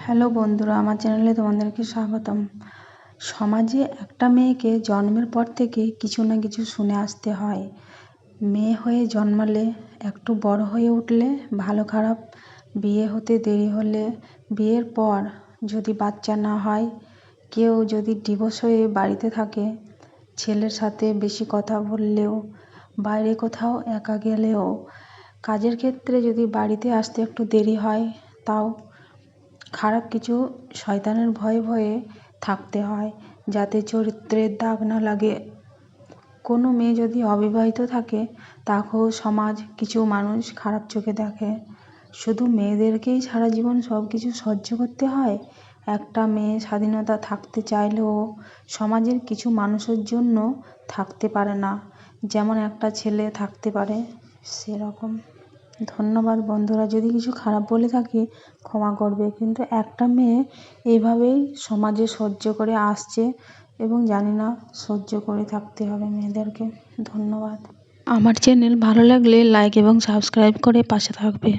Hello বন্ধুরা, আমার চ্যানেলে তোমাদেরকে স্বাগতম। সমাজে একটা মেয়েকে জন্মের পর থেকে কিছু না কিছু শুনে আসতে হয়। মেয়ে হয়ে জন্মালে, একটু বড় হয়ে উঠলে ভালো খারাপ, বিয়ে হতে দেরি হলে, বিয়ের পর যদি বাচ্চা না হয়, কেউ যদি ডিভোর্স হয়ে বাড়িতে থাকে, ছেলের সাথে বেশি কথা বললেও, বাইরে কোথাও একা গেলেও, কাজের ক্ষেত্রে যদি বাড়িতে আসতে একটু দেরি হয়, তাও খারাপ কিছু শয়তানের ভয়ে ভয়ে থাকতে হয়, যাতে চরিত্রের দাগ না লাগে। কোনো মেয়ে যদি অবিবাহিত থাকে, তাকেও সমাজ, কিছু মানুষ খারাপ চোখে দেখে। শুধু মেয়েদেরকেই সারা জীবন সব কিছু সহ্য করতে হয়? একটা মেয়ে স্বাধীনতা থাকতে চাইলেও সমাজের কিছু মানুষের জন্য থাকতে পারে না, যেমন একটা ছেলে থাকতে পারে সেরকম। ধন্যবাদ বন্ধুরা, যদি কিছু খারাপ বলে থাকি ক্ষমা করবে। কিন্তু একটা মেয়ে এইভাবেই সমাজে সহ্য করে আসছে এবং জানি না সহ্য করে থাকতে হবে মেয়েদেরকে। ধন্যবাদ। আমার চ্যানেল ভালো লাগলে লাইক এবং সাবস্ক্রাইব করে পাশে থাকবে।